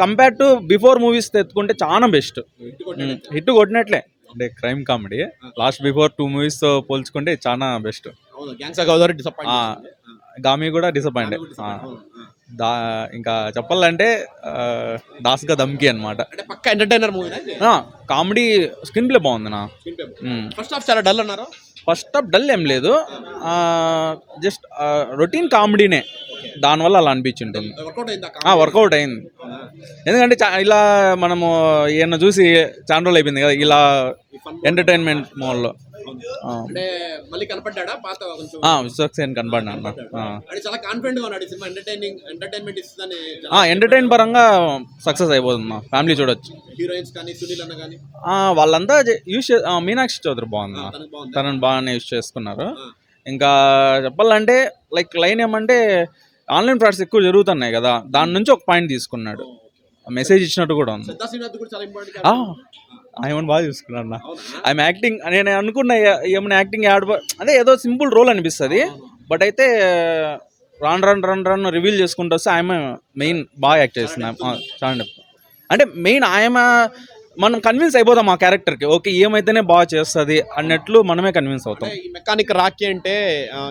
Compare to before movies తెచ్చుకుంటే చాలా best. Hit కొట్టినట్లే అంటే crime comedy. Last before 2 movies తో పోల్చుకుంటే చాలా బెస్ట్. గామి కూడా డిసప్పాయింట్. దా ఇంకా చెప్పాలంటే దాస్గా దమ్కి అనమాట. Entertainer movie, comedy screen play బాగుంది నా. ఫస్ట్ హాఫ్ చాలా డల్ అన్నారు. ఫస్ట్ హాఫ్ డల్ ఏం లేదు, జస్ట్ రొటీన్ కామెడీనే, దానివల్ల అలా అనిపించింటుంది. వర్కౌట్ అయింది. ఎందుకంటే ఇలా మనము ఏమన్నా చూసి చాలా రోజులు అయిపోయింది కదా ఇలా ఎంటర్టైన్మెంట్ మోడ్లో. విశ్వక్సేన్ కనపడినా అన్న. ఎంటర్టైన్ పరంగా సక్సెస్ అయిపోతుంది, ఫ్యామిలీ చూడొచ్చు. వాళ్ళంతా యూజ్ మీనాక్షి చౌదరి బాగుంది, తనని బాగానే యూజ్ చేసుకున్నారు. ఇంకా చెప్పాలంటే లైన్ ఏమంటే ఆన్లైన్ ఫ్రాడ్స్ ఎక్కువ జరుగుతున్నాయి కదా, దాని నుంచి ఒక పాయింట్ తీసుకున్నాడు, మెసేజ్ ఇచ్చినట్టు కూడా ఉంది. ఏమన్నా బాగా చూసుకున్నా ఆయన యాక్టింగ్. నేను అనుకున్న ఏమైనా యాక్టింగ్ అదే ఏదో సింపుల్ రోల్ అనిపిస్తుంది, బట్ అయితే రన్ రివీల్ చేసుకుంటూ వస్తే ఆమె మెయిన్ బాగా యాక్ట్ చేస్తుంది. అంటే మెయిన్ ఆమె మనం కన్విన్స్ అయిపోతాం ఆ క్యారెక్టర్కి, ఓకే ఏమైతేనే బాగా చేస్తుంది అన్నట్లు మనమే కన్విన్స్ అవుతాం. మెకానిక్ రాకీ అంటే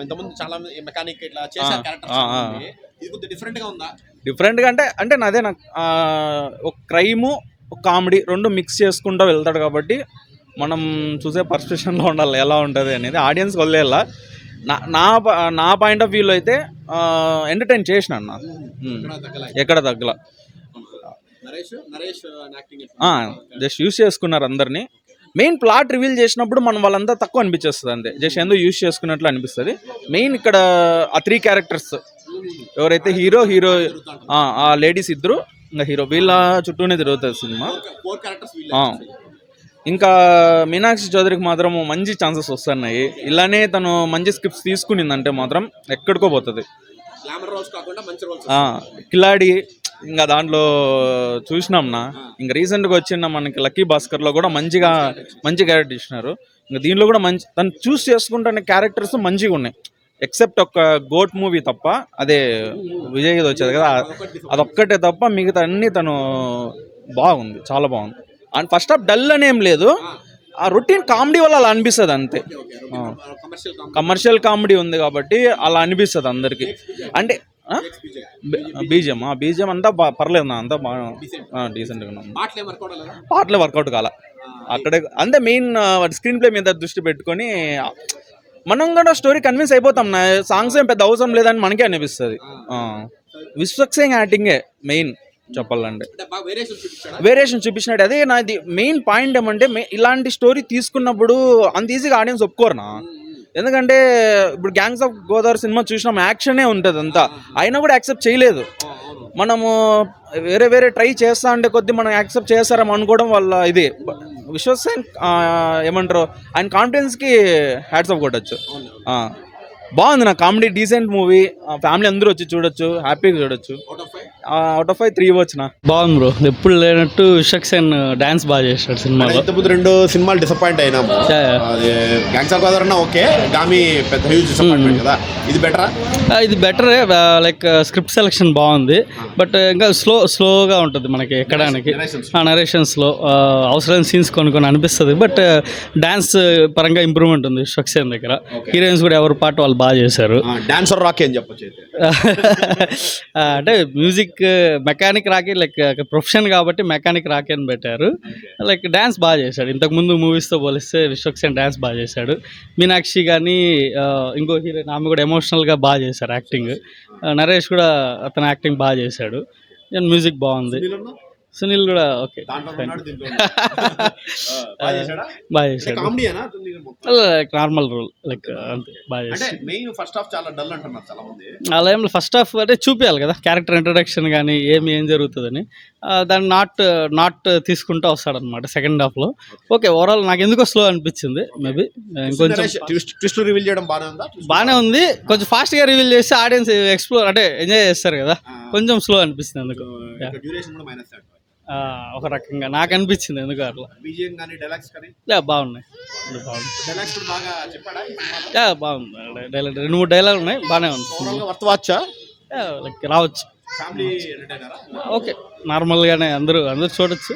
ఇంతకుముందు చాలా మెకానిక్ ఇట్లా చేశారు క్యారెక్టర్, డిఫరెంట్గా అంటే నాదే నాకు ఒక క్రైము ఒక కామెడీ రెండు మిక్స్ చేసుకుంటూ వెళ్తాడు కాబట్టి మనం చూసే పర్సెప్షన్లో ఉండాలి ఎలా ఉంటుంది అనేది, ఆడియన్స్కి వదిలేలా. నా పాయింట్ ఆఫ్ వ్యూలో అయితే ఎంటర్టైన్ చేసినాను నా, ఎక్కడ తగ్గల. జస్ట్ యూస్ చేసుకున్నారు అందరినీ. మెయిన్ ప్లాట్ రివీల్ చేసినప్పుడు మనం వాళ్ళంతా తక్కువ అనిపించేస్తుంది, అంతే జస్ట్ ఎందుకు యూస్ చేసుకున్నట్లు అనిపిస్తుంది. మెయిన్ ఇక్కడ ఆ 3 క్యారెక్టర్స్ ఎవరైతే హీరో ఆ లేడీస్ ఇద్దరు ఇంకా హీరో, వీళ్ళ చుట్టూనే తిరుగుతుంది సినిమా. ఇంకా మీనాక్షి చౌదరికి మాత్రం మంచి ఛాన్సెస్ వస్తున్నాయి. ఇలానే తను మంచి స్క్రిప్ట్స్ తీసుకునిందంటే మాత్రం ఎక్కడికో పోతుంది. కిలాడి ఇంకా దాంట్లో చూసినాంనా, ఇంకా రీసెంట్గా వచ్చిన మనకి లక్కీ భాస్కర్లో కూడా మంచి క్యారెక్టర్ ఇచ్చినారు. ఇంకా దీనిలో కూడా మంచి తను చూస్ చేసుకుంటున్న క్యారెక్టర్స్ మంచిగా ఉన్నాయి, ఎక్సెప్ట్ ఒక గోట్ మూవీ తప్ప, అదే విజయ్ వచ్చేది కదా అదొక్కటే తప్ప మిగతా అన్నీ తను బాగుంది, చాలా బాగుంది. అండ్ ఫస్ట్ హాఫ్ డల్ అనేం లేదు, ఆ రొటీన్ కామెడీ వల్ల అలా అనిపిస్తుంది అంతే. కమర్షియల్ కామెడీ ఉంది కాబట్టి అలా అనిపిస్తుంది అందరికి. అంటే బీజిఎం అంతా పర్లేదు నా, అంతా బాగా డీసెంట్గా ఉన్నాం. పాటలే వర్కౌట్ కాల అక్కడే, అంతే మెయిన్ స్క్రీన్ ప్లే మీద దృష్టి పెట్టుకొని మనం కూడా స్టోరీ కన్విన్స్ అయిపోతాం. సాంగ్స్ ఏం పెద్ద అవసరం లేదని మనకే అనిపిస్తుంది. విశ్వక్సేన్ యాక్టింగే మెయిన్ చెప్పాలంటే, వేరియేషన్ చూపించినట్టు. అదే నాది మెయిన్ పాయింట్ ఏమంటే, ఇలాంటి స్టోరీ తీసుకున్నప్పుడు అంత ఈజీగా ఆడియన్స్ ఒప్పుకోరునా. ఎందుకంటే ఇప్పుడు గ్యాంగ్స్ ఆఫ్ గోదావరి సినిమా చూసినాం, యాక్షనే ఉంటుంది అంతా, అయినా కూడా యాక్సెప్ట్ చేయలేదు. మనము వేరే ట్రై చేస్తా అంటే కొద్ది మనం యాక్సెప్ట్ చేస్తారేమో అనుకోవడం వల్ల ఇది విశ్వక్సేన్ ఏమంటారు ఆయన కాన్ఫిడెన్స్కి హ్యాట్స్ ఆఫ్ కొట్టచ్చు. బాగుంది నా కామెడీ, డీసెంట్ మూవీ, ఫ్యామిలీ అందరూ వచ్చి చూడొచ్చు, హ్యాపీగా చూడొచ్చు. అవుట్ ఆఫ్ 5 3 ఇవ్వచ్చు నా. బాగుంది బ్రో, ఎప్పుడు లేనట్టు విశ్వక్సేన్ డాన్స్ బాగా చేశాడు సినిమాలో. ఇంతకుముందు 2 సినిమాలు డిసప్పాయింట్ అయినాము. Gangs of Godavari okay, Gaami పెద్ద హ్యూజ్ డిసప్పాయింట్మెంట్ కదా, ఇది బెటరా? ఇది బెటరే, లైక్ స్క్రిప్ట్ సెలెక్షన్ బాగుంది, బట్ ఇంకా స్లోగా ఉంటుంది మనకి ఎక్కడానికి. నరేషన్స్లో అవసరమైన సీన్స్ కొన్ని అనిపిస్తుంది, బట్ డాన్స్ పరంగా ఇంప్రూవ్మెంట్ ఉంది విశ్వక్సేన్ దగ్గర. హీరోయిన్స్ కూడా ఎవరి పాట వాళ్ళు బాగా చేశారు. డాన్సర్ రాకీ అని చెప్పచ్చు. అంటే music mechanic Rocky like profession కాబట్టి మెకానిక్ రాకీ అని పెట్టారు. లైక్ డాన్స్ బాగా చేశాడు, ఇంతకుముందు మూవీస్తో పోలిస్తే విశ్వక్సేన్ డాన్స్ బాగా చేశాడు. మీనాక్షి కానీ ఇంకో హీరోయిన్ ఆమె కూడా ఎమోషనల్గా బాగా చేశారు యాక్టింగ్. నరేష్ కూడా అతను యాక్టింగ్ బాగా చేశాడు. మ్యూజిక్ బాగుంది. సునీల్ కూడా ఓకే, బాగా చేశాడు. నార్మల్ రోల్ లైక్ అంతే, బాగా చేశాడు. అలా ఏం ఫస్ట్ హాఫ్ అంటే చూపించాలి కదా క్యారెక్టర్ ఇంట్రడక్షన్ కానీ ఏం జరుగుతుందని, దాన్ని నాట్ తీసుకుంటూ వస్తాడు అనమాట సెకండ్ హాఫ్లో. ఓకే, ఓవరాల్ నాకు ఎందుకో స్లో అనిపించింది. మేబీ ఇంకొంచెం రివీల్ చేయడం బాగానే ఉంది, కొంచెం ఫాస్ట్గా రివీల్ చేసి ఆడియన్స్ ఎక్స్ప్లోర్ అంటే ఎంజాయ్ చేస్తారు కదా, కొంచెం స్లో అనిపిస్తుంది ఎందుకు. ఒక రకంగా నాకు అనిపించింది ఎందుకు అట్లా. బాగున్నాయి, బాగుంది. 2-3 డైలాగ్ ఉన్నాయి, బాగానే ఉంది. లైక్ రావచ్చు. ఫ్యామిలీ ఎంటర్టైనరా? ఓకే నార్మల్గానే అందరూ చూడొచ్చు.